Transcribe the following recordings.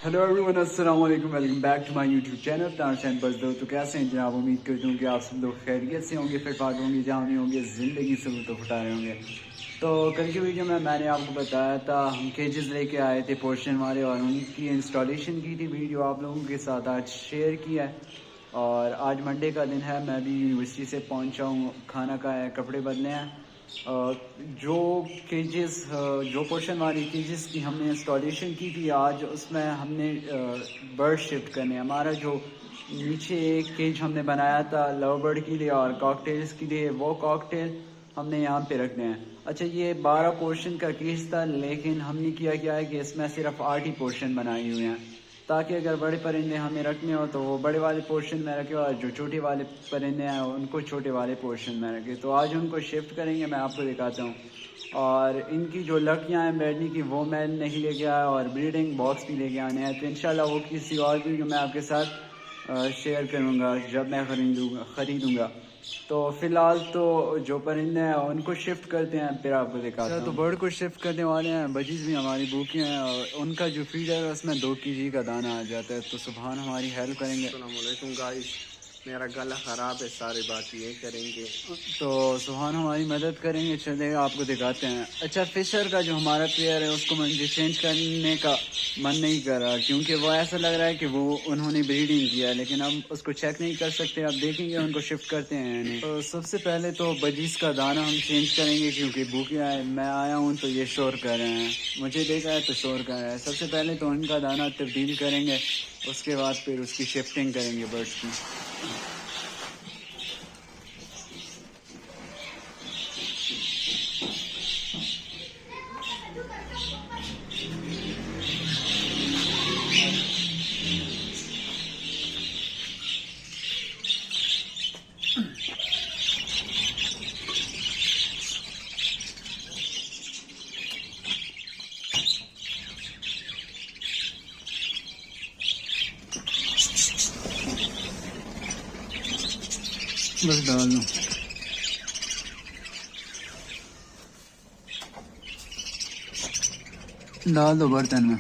Hello everyone, अस्सलाम वालेकुम। Welcome back to my YouTube channel तारशन बस दो। तो कैसे हैं जनाब? उम्मीद करता हूँ कि आप सब लोग खैरियत से होंगे, फिट फाट होंगे, जामी होंगे, ज़िंदगी से लुत्फ़ उठा रहे होंगे। तो कल की वीडियो में मैंने आपको बताया था हम केजेस लेके आए थे पोर्शन वाले और उनकी इंस्टॉलेशन की थी। वीडियो आप लोगों के साथ आज शेयर किया है। और आज मंडे का दिन है, मैं भी यूनिवर्सिटी से पहुंचा हूँ, खाना खाया है, कपड़े बदले हैं। जो केजेस जो पोर्शन वाली केजेस की हमने इंस्टॉलेशन की थी आज, उसमें हमने बर्ड शिफ्ट करने, हमारा जो नीचे एक केज हमने बनाया था लव बर्ड के लिए और कॉकटेल्स के लिए, वो कॉकटेल हमने यहाँ पे रखने हैं। अच्छा, ये 12 पोर्शन का केज था, लेकिन हमने किया क्या है कि इसमें सिर्फ 8 ही पोर्शन बनाए हुए हैं, ताकि अगर बड़े परिंदे हमें रखने हो तो वो बड़े वाले पोर्शन में रखे और जो छोटे वाले परिंदे हैं उनको छोटे वाले पोर्शन में रखे। तो आज उनको शिफ्ट करेंगे, मैं आपको दिखाता हूँ। और इनकी जो लकियाँ हैं बैठने की, वो मैं नहीं लेके आया और ब्रीडिंग बॉक्स भी लेके आने हैं। तो इंशाल्लाह वो किसी और वीडियो में आपके साथ शेयर करूँगा जब मैं ख़रीदूँगा। तो फ़िलहाल तो जो परिंदे हैं उनको शिफ्ट करते हैं, फिर आपको दिखाता हूँ। तो बर्ड को शिफ्ट करने वाले हैं। बजीज भी हमारी भूखी हैं और उनका जो फीडर है उसमें 2 kg का दाना आ जाता है। तो सुभान हमारी हेल्प करेंगे। अस्सलाम वालेकुम गाइस, मेरा गला ख़राब है, सारी बात ये करेंगे। तो सुभान हमारी मदद करेंगे। चलेगा, आपको दिखाते हैं। अच्छा, फिशर का जो हमारा पेयर है उसको मुझे चेंज करने का मन नहीं कर रहा, क्योंकि वो ऐसा लग रहा है कि वो उन्होंने ब्रीडिंग किया है, लेकिन अब उसको चेक नहीं कर सकते। अब देखेंगे उनको शिफ्ट करते हैं यानी। तो सबसे पहले तो बजीज का दाना हम चेंज करेंगे, क्योंकि भूखे आए मैं आया हूँ तो ये शोर कर रहे हैं, मुझे देखा है तो शोर कर रहा है। सबसे पहले तो उनका दाना तब्दील करेंगे, उसके बाद फिर उसकी शिफ्टिंग करेंगे बर्ड्स की। बस डाल दो। डाल दो बर्तन में।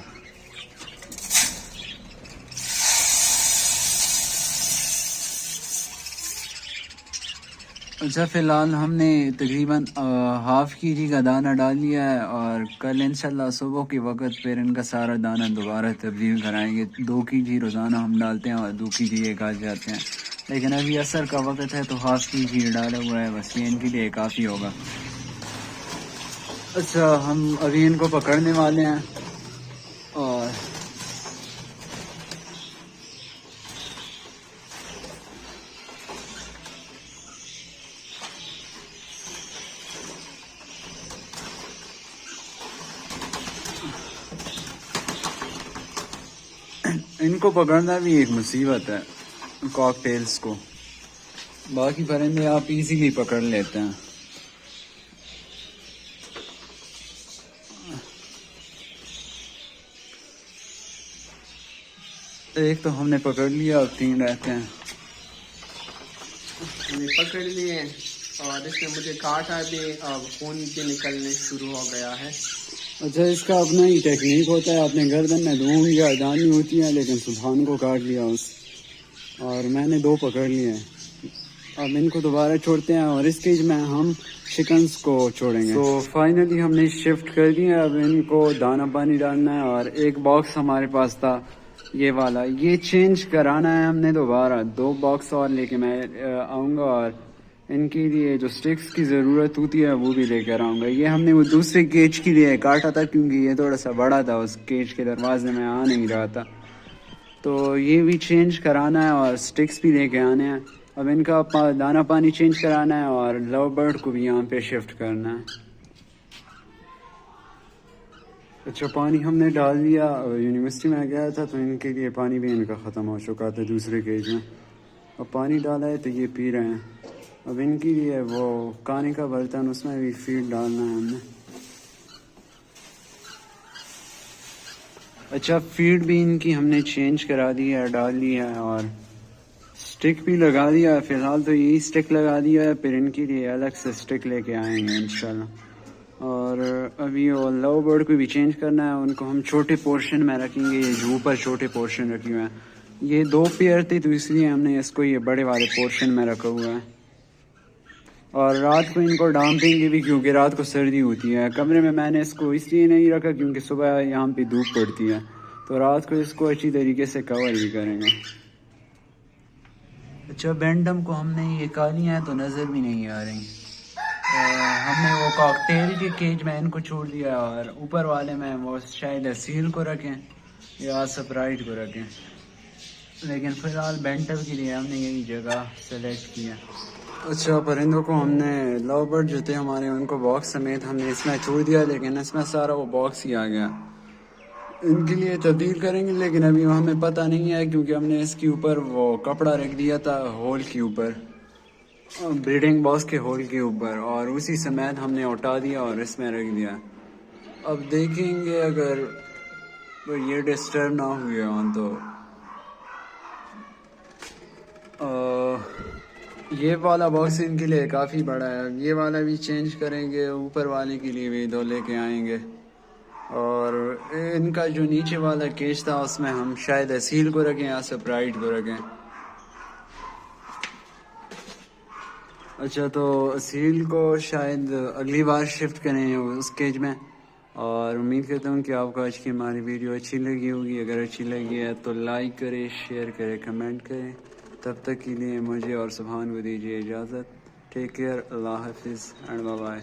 अच्छा, फ़िलहाल हमने तकरीबन हाफ़ kg का दाना डाल लिया है और कल इंशाल्लाह सुबह के वक्त फिर इनका सारा दाना दोबारा तब्दील कराएंगे। 2 kg रोज़ाना हम डालते हैं और 2 kg एक आ जाते हैं, लेकिन अभी असर का वक्त है तो हाफ़ kg डाला हुआ है, बस ये इनके लिए काफ़ी होगा। अच्छा, हम अभी इनको पकड़ने वाले हैं और इनको पकड़ना भी एक मुसीबत है, कॉकटेल्स को। बाकी परिंदे आप इजीली पकड़ लेते हैं। एक तो हमने पकड़ लिया, अब 3 रहते हैं। ये पकड़ लिए और इसने मुझे काटा भी, अब खून भी निकलने शुरू हो गया है। अच्छा, इसका अपना ही टेक्निक होता है, अपने गर्दन में 2 उंगलियां डालनी होती हैं, लेकिन सुभान को काट लिया और मैंने 2 पकड़ लिए हैं। अब इनको दोबारा छोड़ते हैं और इस केज में हम चिकन्स को छोड़ेंगे। तो फाइनली हमने शिफ्ट कर दिया। अब इनको दाना पानी डालना है और एक बॉक्स हमारे पास था ये वाला, ये चेंज कराना है हमने दोबारा। 2 बॉक्स और लेके मैं आऊँगा और इनके लिए जो स्टिक्स की ज़रूरत होती है वो भी लेकर आऊँगा। ये हमने वो दूसरे केज के लिए काटा था, क्योंकि ये थोड़ा सा बड़ा था, उस केज के दरवाजे में आ नहीं रहा था। तो ये भी चेंज कराना है और स्टिक्स भी लेके आने हैं। अब इनका दाना पानी चेंज कराना है और लव बर्ड को भी यहाँ पे शिफ्ट करना है। अच्छा, पानी हमने डाल दिया। यूनिवर्सिटी में गया था तो इनके लिए पानी भी इनका ख़त्म हो चुका था दूसरे केज में। अब पानी डाला है तो ये पी रहे हैं। अब इनके लिए वो खाने का बर्तन, उसमें भी फीड डालना है हमने। अच्छा, फीड भी इनकी हमने चेंज करा दी है, डाल दी है और स्टिक भी लगा दिया है। फ़िलहाल तो यही स्टिक लगा दिया है, फिर इनके लिए अलग से स्टिक लेके आएंगे इंशाल्लाह। और अभी वो लव बर्ड को भी चेंज करना है, उनको हम छोटे पोर्शन में रखेंगे। ये जो ऊपर छोटे पोर्शन रखे हुए हैं, ये 2 पेयर थे तो इसलिए हमने इसको ये बड़े वाले पोर्शन में रखा हुआ है। और रात को इनको डांपेंगे भी क्योंकि रात को सर्दी होती है। कमरे में मैंने इसको इसलिए नहीं रखा क्योंकि सुबह यहाँ पे धूप पड़ती है, तो रात को इसको अच्छी तरीके से कवर भी करेंगे। अच्छा, बैंडम को हमने ये काली हैं तो नज़र भी नहीं आ रही। हमने वो कॉकटेल के केज में इनको छोड़ दिया और ऊपर वाले में वो शायद सील को रखें या स्प्राइट को रखें, लेकिन फ़िलहाल बैंटम के लिए हमने यही जगह सेलेक्ट किया। अच्छा, परिंदों को हमने लव बर्ड जो थे हमारे उनको बॉक्स समेत हमने इसमें छोड़ दिया, लेकिन इसमें सारा वो बॉक्स ही आ गया। इनके लिए तब्दील करेंगे, लेकिन अभी हमें पता नहीं है क्योंकि हमने इसके ऊपर वो कपड़ा रख दिया था होल के ऊपर, ब्रीडिंग बॉक्स के होल के ऊपर, और उसी समेत हमने उठा दिया और इसमें रख दिया। अब देखेंगे अगर ये डिस्टर्ब ना हुए हों तो ये वाला बॉक्स इनके लिए काफ़ी बड़ा है। ये वाला भी चेंज करेंगे, ऊपर वाले के लिए भी 2 लेके आएंगे। और इनका जो नीचे वाला केज था उसमें हम शायद असील को रखें या स्प्राइट को रखें। अच्छा, तो असील को शायद अगली बार शिफ्ट करें उस केज में। और उम्मीद करता हूँ कि आपको आज की हमारी वीडियो अच्छी लगी होगी। अगर अच्छी लगी है तो लाइक करें, शेयर करें, कमेंट करें। तब तक के लिए मुझे और सुभान को दीजिए इजाज़त। टेक केयर, अल्लाह हाफिज़ एंड बाय बाय।